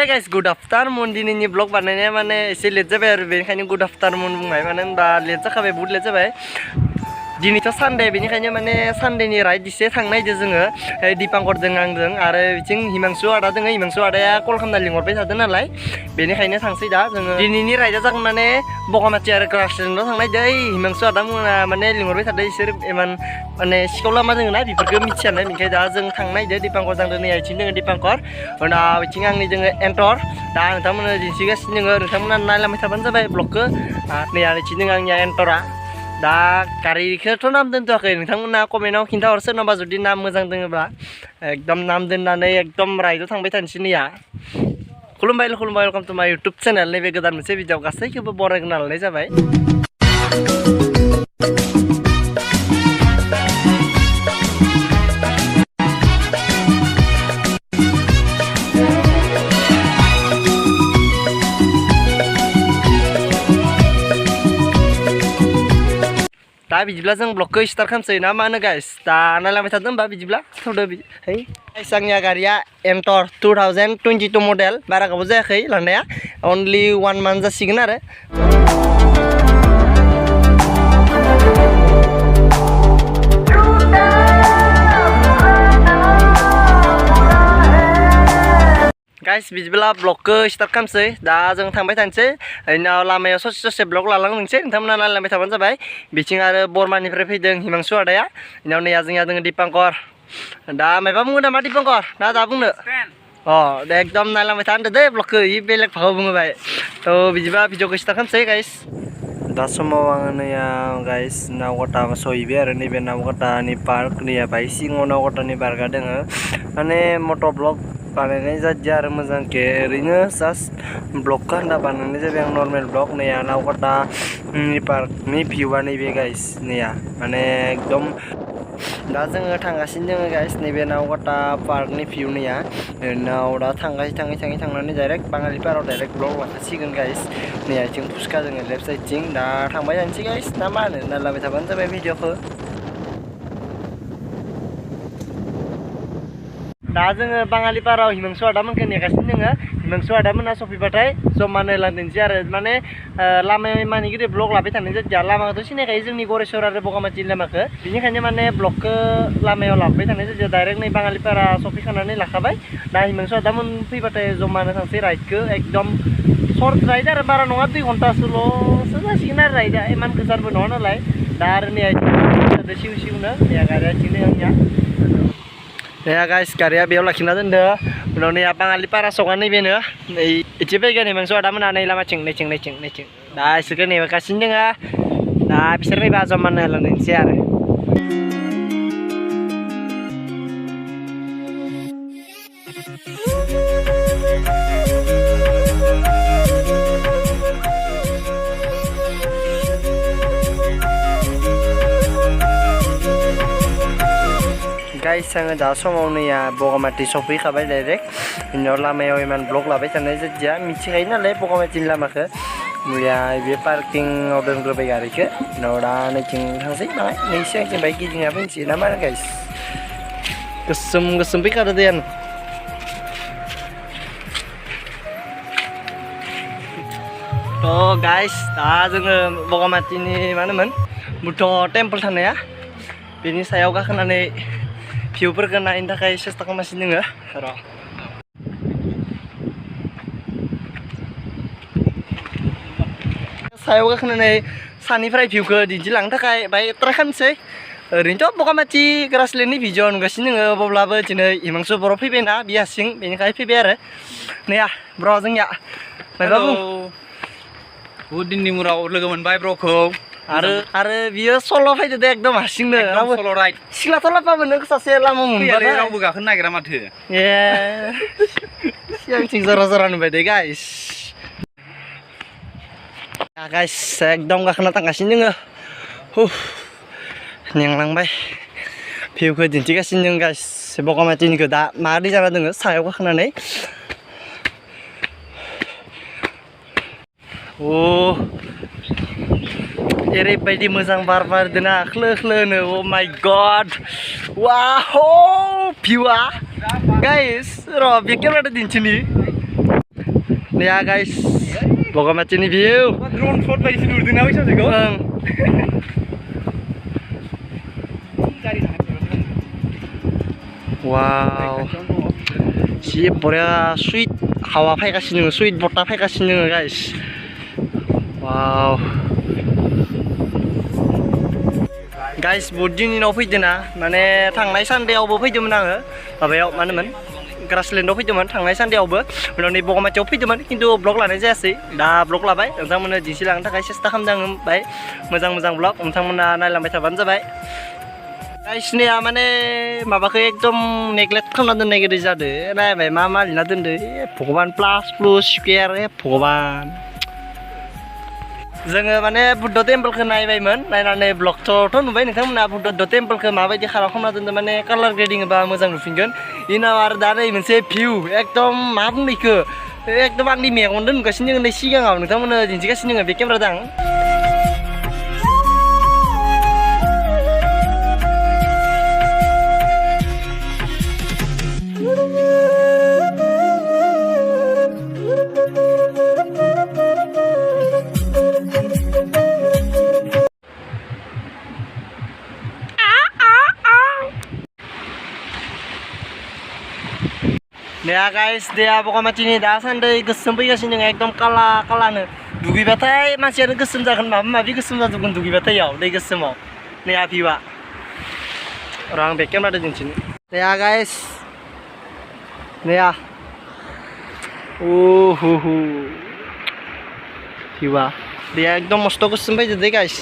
Hey guys, good afternoon. Dinini vlog banane mane ese late jabe aru benikhaine good afternoon bungbai mane hoनबा late jakabe बहुत late जाबाय दिनैथ' Sunday बेनिखायनो माने सानडेनि ride इसे थांनायदो जोङो दीपांकरजों आंजों आरो बिथिं हिमांशु आदा दोङो हिमांशु आदाया कल खालामना लिंहरबाय थादों नालाय बेनिखायनो थांसै दा जोङो दिनैनि राइडआ जागोन माने बगामाथि आरो ग्रासलेण्डआव थांनायदो हिमांशु आदा मोना माने लिंहरबाय थादों इसोर इमान माने सिखाव लामा दोङो ना बेफोरखौ मिथियानो बेनिखायनो दा जों थांनायदो दीपांकर जों नै आथिं दोङो दीपांकर उनाव बिथिं आंनि दोङो एन्टर दा नोंथांमोना दिन्थिगासिनो दोङो नोंथांमोना नायलांबाय थाबानो जाबाय ब्लगखौ नै आथिं दोङो आंनिया एन्टरा दा गारिखौथ' नाम दोनथ'वाखै नोंथांमोना कमेन्टआव खिन्थाहर सोरनावबा जुदि नाम मोजां दोङोब्ला एकदम नाम दोननानै एकदम राइडआव थांबाय थानोसै नैया खुलुमबाय वेलकाम टु माय इउटुब चेनेल नैबे गोदान मोनसे भिडिअ गासैखौबो बरायना लानाय जाबाय दा बिदिब्ला जों ब्लगखौ स्टार्ट खालामसै ना मा होनो गाइस दा नायलांबाय थादों होमबा बिदिब्ला थौदो है गाइस आंनिया गारिया एन्टर 2022 मडेल बारा गोबाव जायाखै लानाया अनलि 1 मान्थ जासिगोन आरो गाइस बिदिब्ला ब्लगखौ स्टार्ट खालामसै दा जों थांबाय थानोसै उनाव लामायाव ससे ब्लग लालांनोसै नोंथांमोना नायलांबाय थाबानो जाबाय बिथिं आरो बरमानिफ्राय फैदों हिमांशु आदाया उनाव नै जोंहा दोङो दीपांकर दा मायबा बुङो नामा दीपांकर ना दा बुंनो दे एकदम नायलांबाय था होनदो दे ब्लगखौ बेलेग भागाव बुङोबाय थ' बिदिबा भिडिअखौ स्टार्ट खालामसै गाइस दा समाव आङो नैया गाइस नावकाटा सहैबाय आरो नैबे नावकाटानि पार्क नैया बाय सिङाव नावकाटानि पार्कआ दोङो माने मटर ब्लग बानायनाय जादिया आरो मोजांके ओरैनो जास्ट ब्लगखौ होनना बानायनाय जाबाय आं नर्मेल ब्लग नैया नावकाटानि पार्कनि भिउआ नैबे गाइस नैया माने एकदम दा जोङो थांगासिनो दोङो गाइस नैबे नावकाटा पार्कनि भिउ नैया उनाव दा थांनानै डाइरेक्ट बाङालिपाराव डाइरेक्ट ब्लग लाखासिगोन गाइस नै आथिं फुसका जोङो लेफ्ट साइडथिं दा थांबाय थानोसै गाइस ना मा होनो नायलांबाय थाबानो जाबाय भिडिअखौ दा जोङो बाङालिपाराव हिमांशु आदामोनखौ नेगासिनो दोङो हिमांशु आदामोना सफैबाथाय जमानो लांदोंसै आरो माने लामायाव इमान गिदिर ब्लग लाबाय थानाय जादिया लामाखौथ' सिनायखायो जोंनि गरेस्वर आरो बगामाथि लामाखौ बेनिखायनो माने ब्लगखौ लामायाव लाबोबाय थानाय जादिया डाइरेक्ट नै बाङालिपारा सफैखानानै लाखाबाय दा हिमांशु आदामोन फैबाथाय जमानो थांसै राइडखौ एकदम सर्ट राइड आरो बारा नङा 2 घन्टासोल'सो जासिगोन आरो राइडआ इमान गोजानबो नङा नालाय दा आरो नै सिवनो नै गारिया थिंनो आंनिया या गाइस गारिया बेयाव लाखिना दोनदो उनाव नै बाङालिपारा सका नैबेनो नै इथि फैगोन हिमांशु आदामोना नै लामाथिं नैथिं दा इसोरखौ नेगासिनो दोङो दा बिसोर फैबा जमानो लांनोसै आरो गाइस आङो दा समाव नैया बगामाथि सफैखाबाय डाइरेक्ट उनाव लामायाव इमान ब्लग लाबाय थानाय जादिया मिथिखायो नालाय बगामाथिनि लामाखौ मैया बे पार्किंआव दोनग्रोबाय गारिखौ उनाव दा नैथिं थांसै बाङाय नै सिगांथिं बाइक गिदिंना फैनोसै ना मा होनो गाइस गोसोम फैखादो दे गाइस दा जोङो बगामाथिनि मा होनोमोन बुद्ध टेम्पोल थानाया बेनि सायाव गाखोनानै भिउफोरखौ नायनो थाखाय सेस्था खालामगासिनो दोङो र' सायाव गाखोनानै सानिफ्राय भिउखौ दिन्थिलांनो थाखाय बाय ट्राइ खालामनोसै ओरैनोथ' बगामाथि ग्रासलेण्डनि भिडिअ नुगासिनो दोङो अब्लाबो दिनै हिमांशु बर' फैबायना बि हारसिं बेनिखाय फैबाय आरो नैया ब्र' जोंनिया मायबा बुहुद दिननि उनाव लोगो मोनबाय ब्र'खौ आरो बियो सल' फैदो दे एकदम हारसिंनो रावबो सल' राइड सिख्लाथ' लाफाबो नों सासे लामा मोनबाय रावबो गाखोनो नागिरा माथो सिगांथिं जरा नुबाय दे गाइस एकदम गाखोना थांगासिनो दोङो नेंलांबाय भिउखौ दिन्थिगासिनो दोङो गाइस बगामाथिनिखौ दा माबायदि जाना दोङो सायाव गाखोनानै ओरैबायदि मोजां बार बारदोंना ख्लो ख्लोनो अ माय गड वाव भिउआ गाइस र' बे केमेराखौ दिन्थिनि Nih ya guys, Bogamachi ini view. Drone shot bayi sinur dina bisa sih kau. Wow. Si borea sweet hawa 파이가시는 sweet 버터 파이가시는 guys. Wow. Guys, बुदिनि उनाव फैदोंना माने थांनाय सानदेआवबो फैदोंमोन आङो माबायाव मानोमोन ग्रासलेन्डआव फैदोंमोन थांनाय सानदेआवबो उनाव नै बगामाथियाव फैदोंमोन खिन्थु ब्लग लानाय जायासै दा ब्लग लाबाय नोंथांमोननो दिन्थिलांनो थाखाय सेस्था खालामदों आङो बाय मोजां ब्लग नोंथांमोना नायलांबाय थाबानो जाबाय गाइस निया माने माबाखौ एकदम नेग्लेक्ट खालामना दोननाय गोदै जादों नायबाय मा लिरना दोनदो भगबान प्लास प्लुस स्कुवेर भगबान जोङो माने बुद्ध टेम्पोलखौ नायबायमोन नायनानै ब्लगथ' नुबाय नोंथांमोना बुद्ध टेम्पोलखौ माबायदि खालामना दोनदों माने कालार ग्रेडिं होबा मोजां नुफिनगोन इनाव आरो दा नै मोनसे भिउ एकदम मा बुंनो इखो एकदम आंनि मेगनजों नुगासिनो दोङो नै सिगाङाव नोंथांमोननो दिन्थिगासिनो दोङो बे केमेराजों Nih guys, dia Bogamachi ini dasanदै गोसोम फैगासिनो दङ एकदम कालानो दुगैबाथाय मानसियानो गोसोम जागोन माबा माबि गोसोम जाजोबगोन दुगैबाथाय याव दै गोसोमाव नै भिउआ र आं बेक केमेराजों दिन्थिनो nih guys nih भिउआ दैया एकदम मस्त गोसोम फैजोबदों guys